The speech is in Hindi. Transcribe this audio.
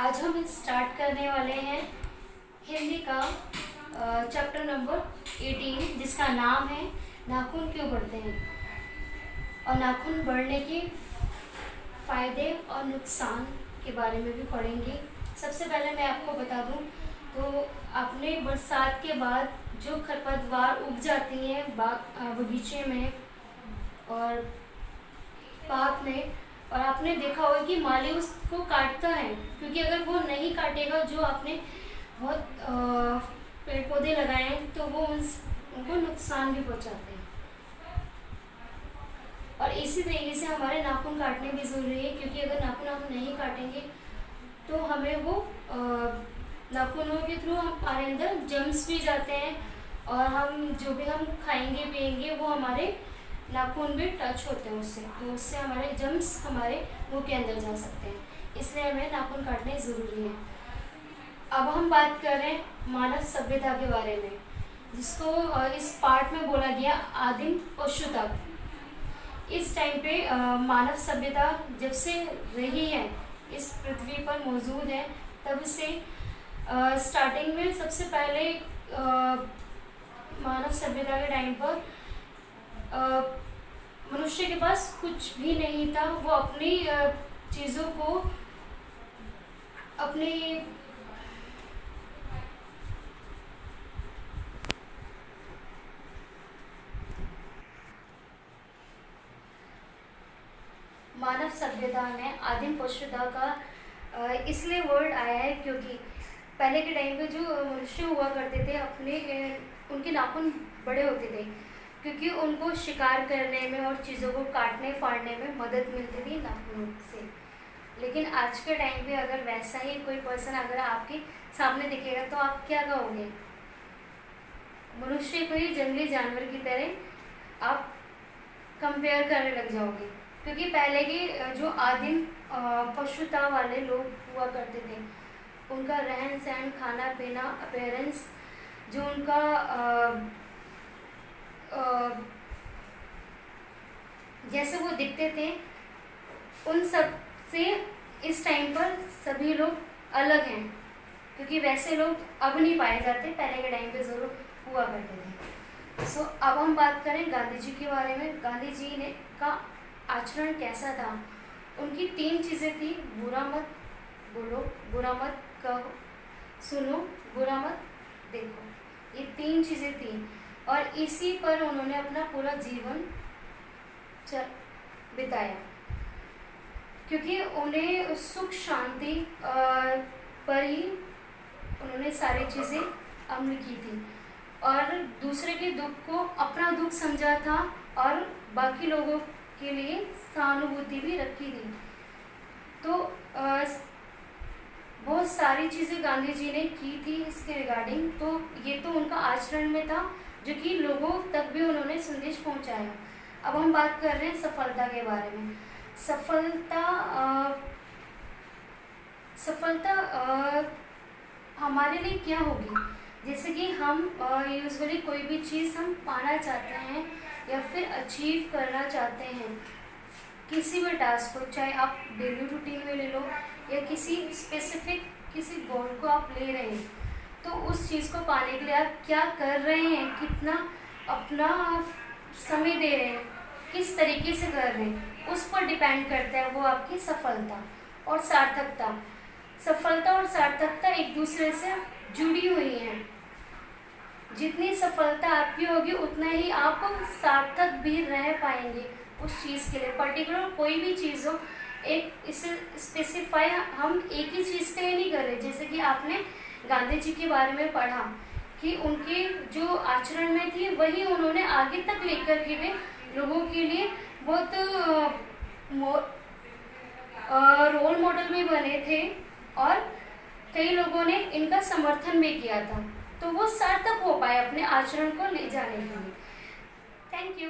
आज हम स्टार्ट करने वाले हैं हिंदी का चैप्टर नंबर 18 जिसका नाम है नाखून क्यों बढ़ते हैं और नाखून बढ़ने के फ़ायदे और नुकसान के बारे में भी पढ़ेंगे। सबसे पहले मैं आपको बता दूं तो आपने बरसात के बाद जो खरपतवार उग जाती हैं बगीचे में और पार्क में, और आपने देखा होगा कि माली उसको काटता है, क्योंकि अगर वो नहीं काटेगा जो आपने बहुत पेड़ पौधे लगाए हैं तो वो उनको नुकसान भी पहुंचाते हैं। और इसी तरीके से हमारे नाखून काटने भी ज़रूरी है, क्योंकि अगर नाखून आप नहीं काटेंगे तो हमें वो नाखूनों के थ्रू हमारे अंदर जर्म्स भी जाते हैं और हम जो भी हम खाएंगे पिएंगे वो हमारे नाखून भी टच होते हैं उससे, तो उससे हमारे जर्म्स हमारे मुंह के अंदर जा सकते हैं, इसलिए हमें नाखून काटने ज़रूरी है। अब हम बात कर रहे हैं मानव सभ्यता के बारे में, जिसको इस पार्ट में बोला गया आदिम पशु तक। इस टाइम पे मानव सभ्यता जब से रही है, इस पृथ्वी पर मौजूद है, तब से स्टार्टिंग में सबसे पहले मानव सभ्यता के टाइम पर मनुष्य के पास कुछ भी नहीं था। वो अपनी चीज़ों को अपने मानव सभ्यता में आदिम पशुता का इसलिए वर्ड आया है क्योंकि पहले के टाइम पे जो मनुष्य हुआ करते थे उनके नाखून बड़े होते थे, क्योंकि उनको शिकार करने में और चीज़ों को काटने फाड़ने में मदद मिलती थी नाखूनों से। लेकिन आज के टाइम पे अगर वैसा ही कोई पर्सन अगर आपके सामने दिखेगा तो आप क्या कहोगे? मनुष्य को ही जंगली जानवर की तरह आप कंपेयर करने लग जाओगे, क्योंकि पहले के जो आदिम पशुता वाले लोग हुआ करते थे, उनका रहन सहन, खाना पीना, अपीयरेंस, जो उनका जैसे वो दिखते थे, उन सब से इस टाइम पर सभी लोग अलग हैं, क्योंकि वैसे लोग अब नहीं पाए जाते, पहले के टाइम पे ज़रूर हुआ करते थे। सो अब हम बात करें गांधी जी के बारे में। गांधी जी ने का आचरण कैसा था? उनकी 3 चीज़ें थी: बुरा मत बोलो, बुरा मत कहो, सुनो, बुरा मत देखो। ये 3 चीज़ें थी और इसी पर उन्होंने अपना पूरा जीवन बिताया, क्योंकि उन्हें सुख शांति पर ही उन्होंने सारी चीज़ें अमल की थी और दूसरे के दुख को अपना दुख समझा था और बाकी लोगों के लिए सहानुभूति भी रखी थी। तो बहुत सारी चीज़ें गांधी जी ने की थी इसके रिगार्डिंग, तो ये तो उनका आचरण में था जो कि लोगों तक भी उन्होंने संदेश पहुंचाया। अब हम बात कर रहे हैं सफलता के बारे में। सफलता हमारे लिए क्या होगी? जैसे कि हम यूजुअली कोई भी चीज़ हम पाना चाहते हैं या फिर अचीव करना चाहते हैं, किसी भी टास्क को, चाहे आप डेली रूटीन में ले लो या किसी स्पेसिफिक किसी गोल को आप ले रहे हैं, तो उस चीज़ को पाने के लिए आप क्या कर रहे हैं, कितना अपना समय दे रहे हैं, किस तरीके से कर रहे हैं, उस पर डिपेंड करता है वो आपकी सफलता और सार्थकता। सफलता और सार्थकता एक दूसरे से जुड़ी हुई हैं। जितनी सफलता आपकी होगी उतना ही आप सार्थक भी रह पाएंगे उस चीज़ के लिए। पर्टिकुलर कोई भी चीज़ हो, एक इसे स्पेसिफाई हम एक ही चीज़ के लिए नहीं कर रहे। जैसे कि आपने गांधी जी के बारे में पढ़ा कि उनके जो आचरण में थी वही उन्होंने आगे तक लेकर के गए, लोगों के लिए बहुत रोल मॉडल भी बने थे और कई लोगों ने इनका समर्थन भी किया था, तो वो सार्थक हो पाए अपने आचरण को ले जाने के लिए। Thank you.